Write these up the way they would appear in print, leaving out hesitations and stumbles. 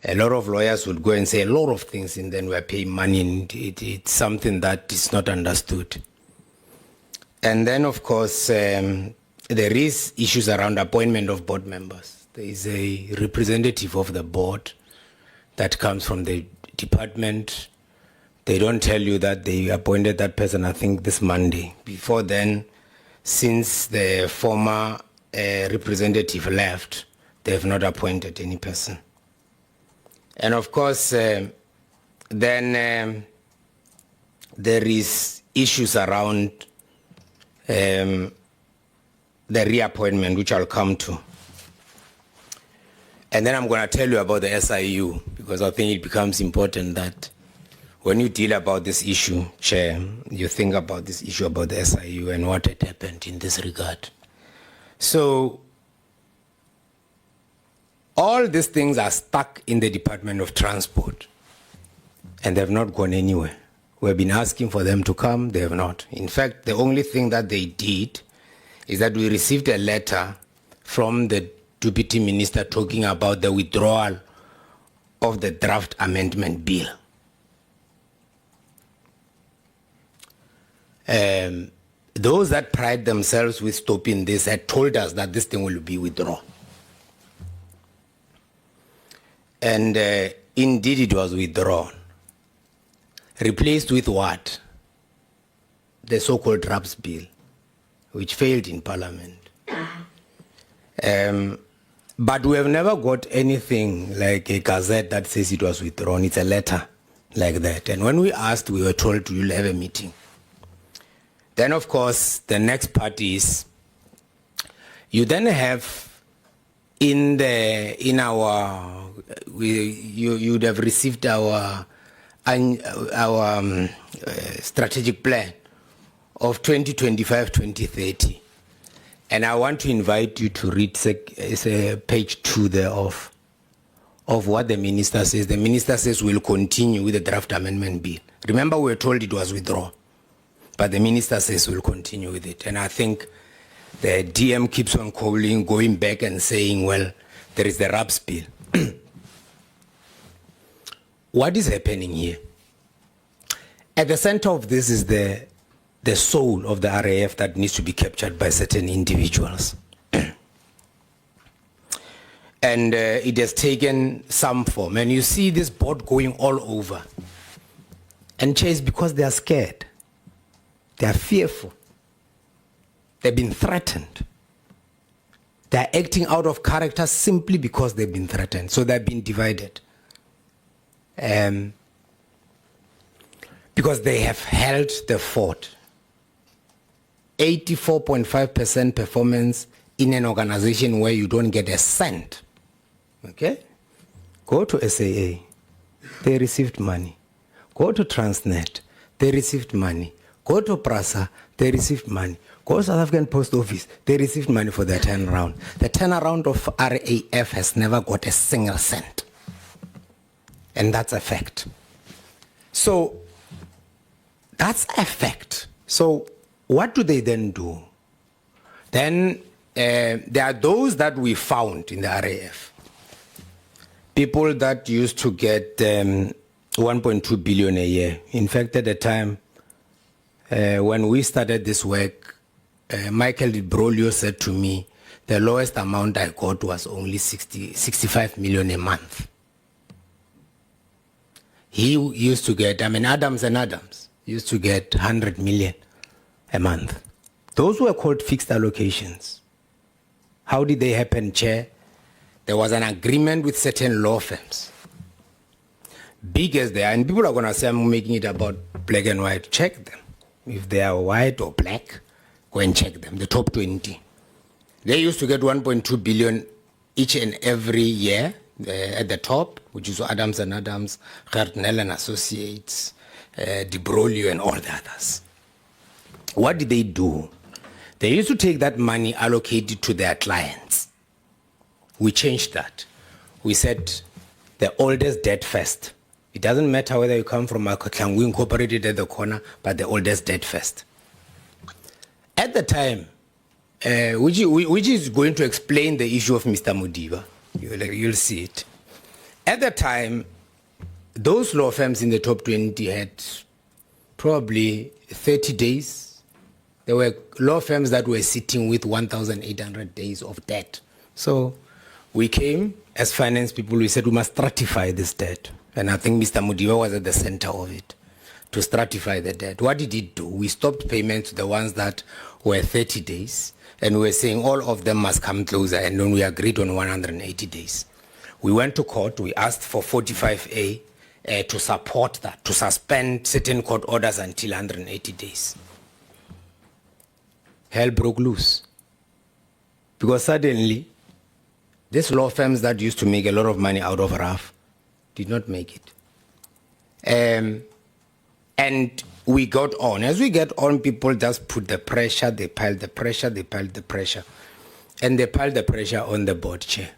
A lot of lawyers would go and say a lot of things, and then we're paying money, and it's something that is not understood. And then, of course, there is issues around appointment of board members. There is a representative of the board that comes from the department. They don't tell you that they appointed that person, I think, this Monday. Before then, since the former representative left, they have not appointed any person. And of course, then there is issues around the reappointment, which I'll come to. And then I'm going to tell you about the SIU, because I think it becomes important that when you deal about this issue, Chair, you think about this issue about the SIU and what had happened in this regard. So all these things are stuck in the Department of Transport, and they have not gone anywhere. We've been asking for them to come, they have not. In fact, the only thing that they did is that we received a letter from the Deputy Minister talking about the withdrawal of the draft amendment bill. Those that pride themselves with stopping this had told us that this thing will be withdrawn. And indeed it was withdrawn. Replaced with what? The so-called RAPS bill, which failed in Parliament. But we have never got anything like a gazette that says it was withdrawn. It's a letter like that. And when we asked, we were told we'll have a meeting. Then, of course, the next part is you then have you'd have received our strategic plan of 2025-2030. And I want to invite you to read page 2 there of what the minister says. The minister says we'll continue with the draft amendment bill. Remember, we were told it was withdrawn, but the minister says we'll continue with it. And I think the DM keeps on calling, going back and saying, well, there is the RAPS bill. What is happening here? At the center of this is the soul of the RAF that needs to be captured by certain individuals. And it has taken some form. And you see this board going all over. And Chair, it's because they are scared. They are fearful. They've been threatened. They are acting out of character simply because they've been threatened. So they've been divided. Because they have held the fort. 84.5% performance in an organization where you don't get a cent. Okay? Go to SAA. They received money. Go to Transnet. They received money. Go to PRASA. They received money. Go to South African Post Office. They received money for their turnaround. The turnaround of RAF has never got a single cent. And that's a fact. So, that's a fact. So, what do they then do? Then there are those that we found in the RAF. People that used to get 1.2 billion a year. In fact, at the time, when we started this work, Michael Brolio said to me, the lowest amount I got was only 65 million a month. He used to get, Adams and Adams used to get 100 million a month. Those were called fixed allocations. How did they happen, Chair? There was an agreement with certain law firms. Big as they are, and people are going to say I'm making it about black and white. Check them. If they are white or black, go and check them, the top 20. They used to get 1.2 billion each and every year at the top, which is Adams and Adams, Hartnell and Associates, De Broglie and all the others. What did they do? They used to take that money allocated to their clients. We changed that. We said the oldest debt first. It doesn't matter whether you come from Hlengwa Incorporated at the corner, but the oldest debt first. At the time, which is going to explain the issue of Mr. Modiba, you'll see it. At the time, those law firms in the top 20 had probably 30 days. There were law firms that were sitting with 1,800 days of debt. So we came as finance people, we said we must stratify this debt. And I think Mr. Mudiwa was at the center of it, to stratify the debt. What did it do? We stopped payment to the ones that were 30 days, and we were saying all of them must come closer, and then we agreed on 180 days. We went to court, we asked for 45A to support that, to suspend certain court orders until 180 days. Hell broke loose. Because suddenly, these law firms that used to make a lot of money out of RAF did not make it. And we got on. As we get on, people just put the pressure, they piled the pressure, they piled the pressure. And they piled the pressure on the board chair.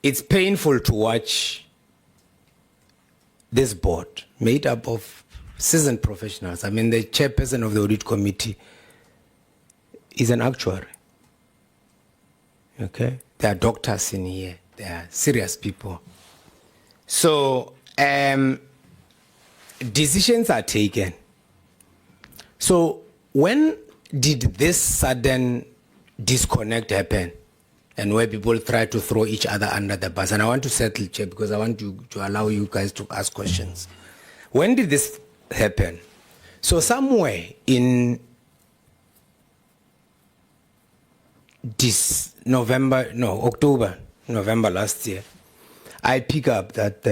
It's painful to watch this board made up of seasoned professionals. I mean, the chairperson of the audit committee is an actuary. Okay? There are doctors in here. They are serious people. So, decisions are taken. So, when did this sudden disconnect happen? And where people try to throw each other under the bus. And I want to settle, Chair, because I want to allow you guys to ask questions. When did this happen? So somewhere in October, November last year, I pick up that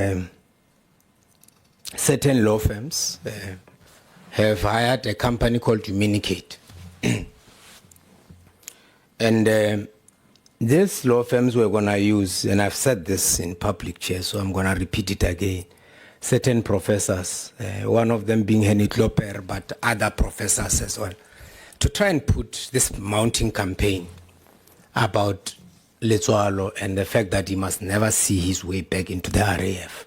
certain law firms have hired a company called Communicate. And these law firms were going to use, and I've said this in public, Chair, so I'm going to repeat it again, certain professors, one of them being Henry Klopper, but other professors as well, to try and put this mounting campaign about Letswoalo and the fact that he must never see his way back into the RAF.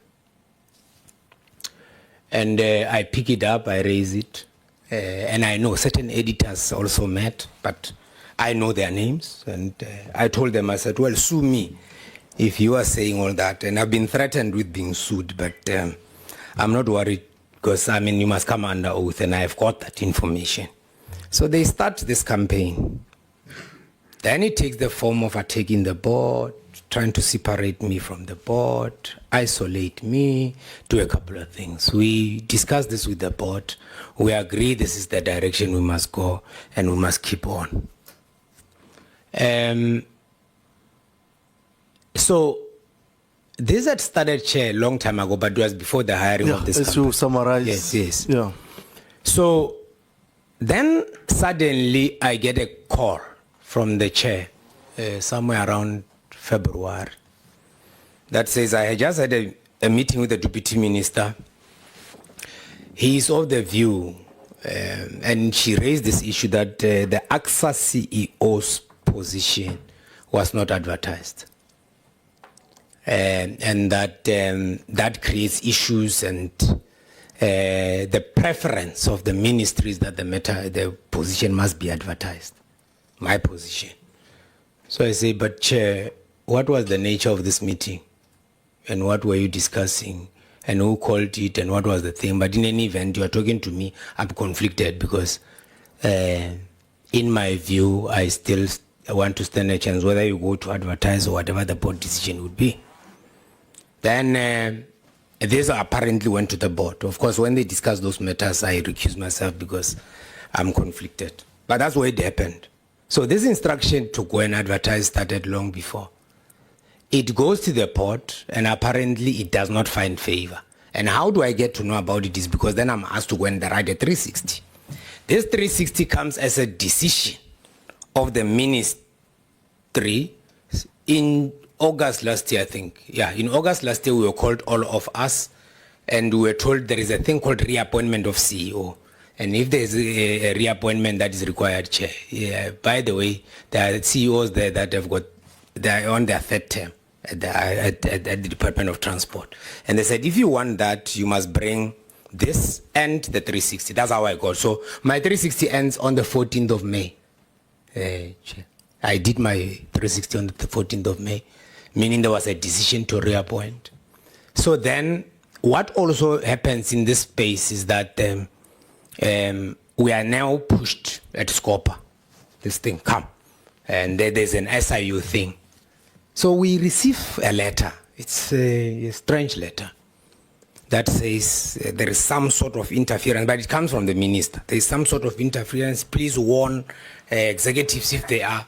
And I pick it up, I raise it, and I know certain editors also met, but I know their names, and I told them, I said, well, sue me if you are saying all that. And I've been threatened with being sued, but I'm not worried because, I mean, you must come under oath, and I've got that information. So they start this campaign. Then it takes the form of attacking the board, trying to separate me from the board, isolate me, do a couple of things. We discuss this with the board. We agree this is the direction we must go, and we must keep on. So this had started, Chair, a long time ago, but it was before the hiring of this company. You summarize. Yes. Yeah. So then suddenly I get a call from the chair somewhere around February that says, I had just had a meeting with the deputy minister. He is of the view, and she raised this issue that the AXA CEO's position was not advertised, and that that creates issues, and the preference of the ministries that the position must be advertised, my position. So I say, but Chair, what was the nature of this meeting, and what were you discussing, and who called it, and what was the thing? But in any event, you are talking to me, I'm conflicted because in my view, I still want to stand a chance whether you go to advertise or whatever the board decision would be. Then this apparently went to the board. Of course, when they discussed those matters, I recused myself because I'm conflicted. But that's where it happened. So this instruction to go and advertise started long before. It goes to the board, and apparently it does not find favor. And how do I get to know about it is because then I'm asked to go and write a 360. This 360 comes as a decision of the ministry in August last year, I think. Yeah, in August last year, we were called, all of us, and we were told there is a thing called reappointment of CEO. And if there is a reappointment that is required, Chair, yeah, by the way, there are CEOs there that they're on their third term at the Department of Transport. And they said, if you want that, you must bring this and the 360. That's how I got. So my 360 ends on the 14th of May. I did my 360 on the 14th of May. meaning there was a decision to reappoint. So then what also happens in this space is that we are now pushed at Scopa. This thing, come. And there's an SIU thing. So we receive a letter. It's a strange letter that says there is some sort of interference, but it comes from the minister. There is some sort of interference. Please warn executives if they are.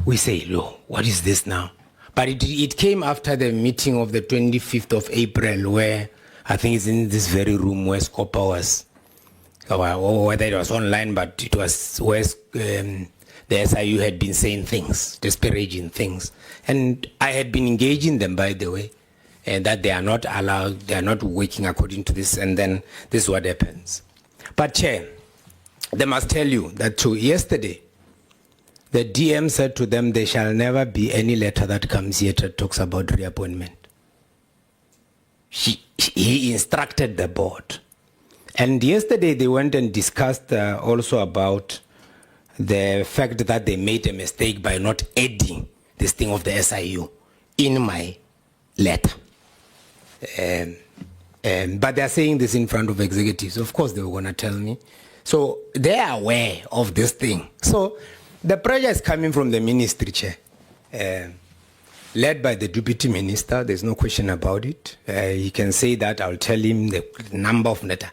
We say, "Lo, what is this now?" But it came after the meeting of the 25th of April, where I think it's in this very room where Scopa was, or whether it was online, but it was where the SIU had been saying things, disparaging things. And I had been engaging them, by the way, and that they are not allowed, they are not working according to this, and then this is what happens. But Chair, they must tell you that too, yesterday, the DM said to them, there shall never be any letter that comes here that talks about reappointment. He instructed the board. And yesterday they went and discussed also about the fact that they made a mistake by not adding this thing of the SIU in my letter. But they're saying this in front of executives. Of course they were going to tell me. So they are aware of this thing. So the pressure is coming from the ministry, Chair, led by the deputy minister. There's no question about it. He can say that. I'll tell him the number of letters.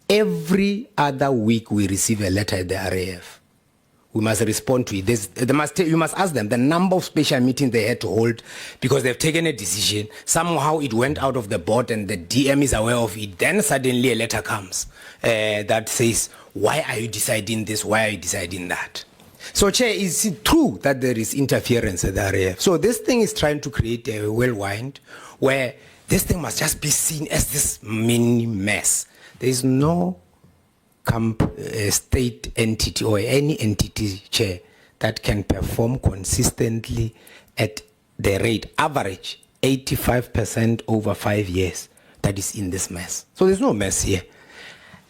Every other week we receive a letter at the RAF. We must respond to it. You must ask them the number of special meetings they had to hold because they've taken a decision. Somehow it went out of the board and the DM is aware of it. Then suddenly a letter comes that says, why are you deciding this? Why are you deciding that? So, Chair, is it true that there is interference at the RAF? So this thing is trying to create a whirlwind where this thing must just be seen as this mini mess. There is no state entity or any entity, Chair, that can perform consistently at the rate average 85% over 5 years that is in this mess. So there's no mess here.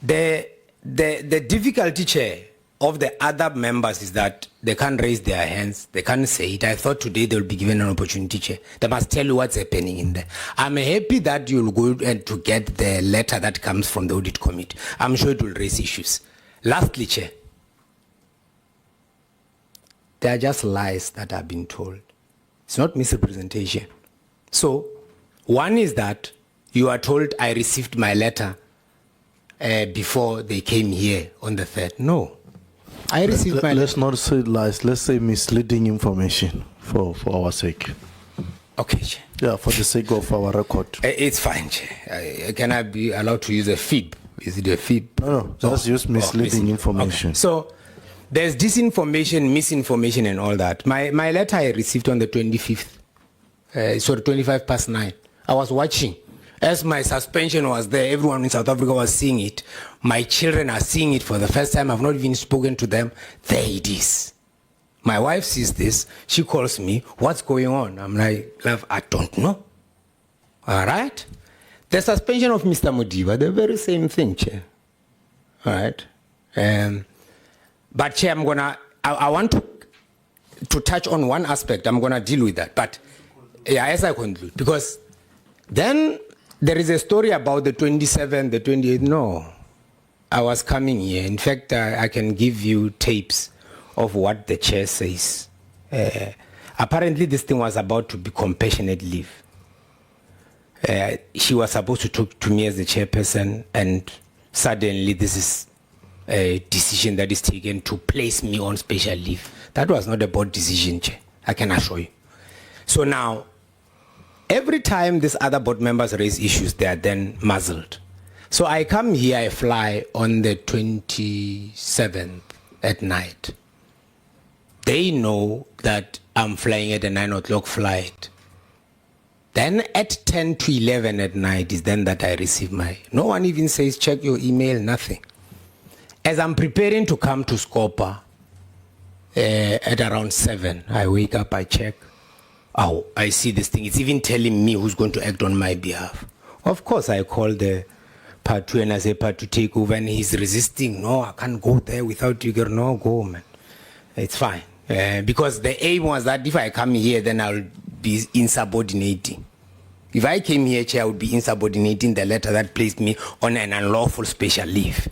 The difficulty, Chair, of the other members is that they can't raise their hands, they can't say it. I thought today they'll be given an opportunity, Chair. They must tell you what's happening in there. I'm happy that you'll go and to get the letter that comes from the audit committee. I'm sure it will raise issues. Lastly, Chair, they are just lies that have been told. It's not misrepresentation. So, one is that you are told I received my letter before they came here on the 3rd. No. I received my Let's not say lies. Let's say misleading information for our sake. Okay, Chair. Yeah, for the sake of our record. It's fine, Chair. Can I be allowed to use a fib? Is it a fib? No, just use misleading information. Okay. So there's disinformation, misinformation, and all that. My letter I received on the 25th, 25 past 9. I was watching. As my suspension was there, everyone in South Africa was seeing it. My children are seeing it for the first time. I've not even spoken to them. There it is. My wife sees this. She calls me. What's going on? I'm like, love, I don't know. All right? The suspension of Mr. Modiba, the very same thing, Chair. All right? But, Chair, I want to touch on one aspect. I'm going to deal with that. But, yeah, as I conclude, because then there is a story about the 27th, the 28th. No, I was coming here. In fact, I can give you tapes of what the chair says. Apparently, this thing was about to be compassionate leave. She was supposed to talk to me as the chairperson, and suddenly this is a decision that is taken to place me on special leave. That was not a board decision, Chair. I can assure you. So now, every time these other board members raise issues, they are then muzzled. So I come here, I fly on the 27th at night. They know that I'm flying at a 9 o'clock flight. Then at 10 to 11 at night is then that I receive no one even says check your email, nothing. As I'm preparing to come to Scopa at around 7, I wake up, I check. Oh, I see this thing. It's even telling me who's going to act on my behalf. Of course, I call the part 2 and I say, part 2 take over, and he's resisting. No, I can't go there without you. No, go, man. It's fine. Because the aim was that if I come here, then I'll be insubordinating. If I came here, Chair, I would be insubordinating the letter that placed me on an unlawful special leave.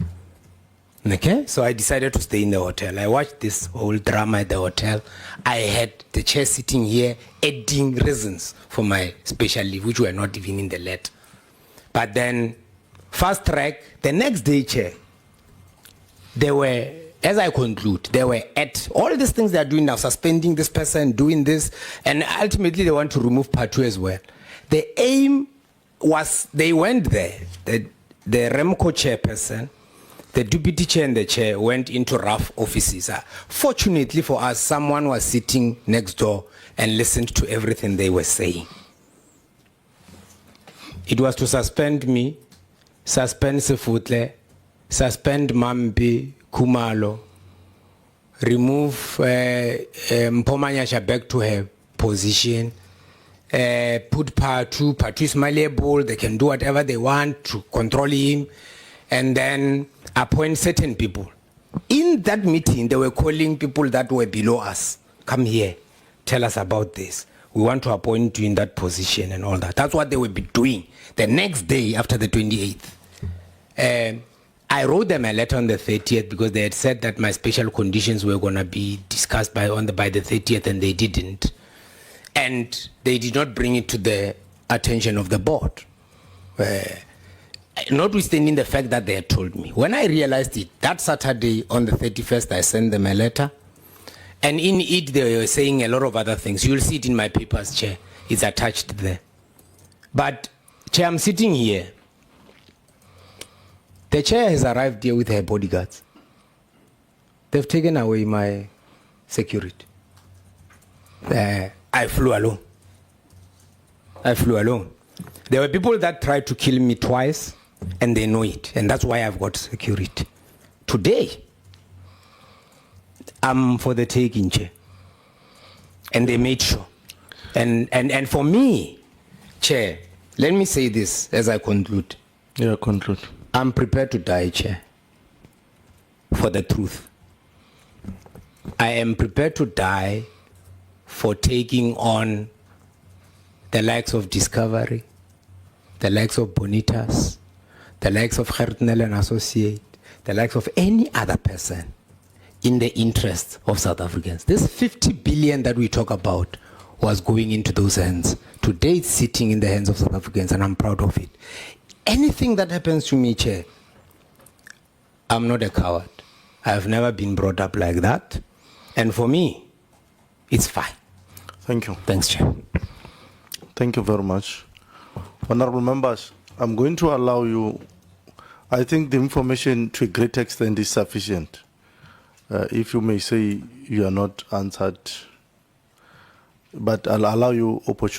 Okay, so I decided to stay in the hotel. I watched this whole drama at the hotel. I had the chair sitting here adding reasons for my special leave, which were not even in the letter. But then, fast track, the next day, Chair, they were, as I conclude, they were at all these things they are doing now, suspending this person, doing this, and ultimately they want to remove Part 2 as well. The aim was, they went there, the REMCO chairperson, the deputy chair and the chair went into rough offices. Fortunately for us, someone was sitting next door and listened to everything they were saying. It was to suspend me, suspend Sefutle, suspend Mambi, Kumalo, remove Mpomanyasha back to her position, put Part 2 is malleable, they can do whatever they want to control him, and then appoint certain people. In that meeting, they were calling people that were below us. Come here, tell us about this. We want to appoint you in that position and all that. That's what they would be doing the next day after the 28th. I wrote them a letter on the 30th because they had said that my special conditions were going to be discussed by the 30th, and they didn't. And they did not bring it to the attention of the board. Notwithstanding the fact that they had told me. When I realized it, that Saturday on the 31st, I sent them a letter. And in it, they were saying a lot of other things. You'll see it in my papers, Chair. It's attached there. But, Chair, I'm sitting here. The chair has arrived here with her bodyguards. They've taken away my security. I flew alone. There were people that tried to kill me twice, and they know it. And that's why I've got security. Today, I'm for the taking, Chair. And they made sure. And for me, Chair, let me say this as I conclude. Yeah, conclude. I'm prepared to die, Chair, for the truth. I am prepared to die for taking on the likes of Discovery, the likes of Bonitas, the likes of Gertnel and Associate, the likes of any other person in the interest of South Africans. This 50 billion that we talk about was going into those hands. Today it's sitting in the hands of South Africans, and I'm proud of it. Anything that happens to me, Chair, I'm not a coward. I've never been brought up like that. And for me, it's fine. Thank you. Thanks, Chair. Thank you very much. Honorable members, I'm going to allow you, I think the information to a great extent is sufficient. If you may say you are not answered, but I'll allow you opportunity.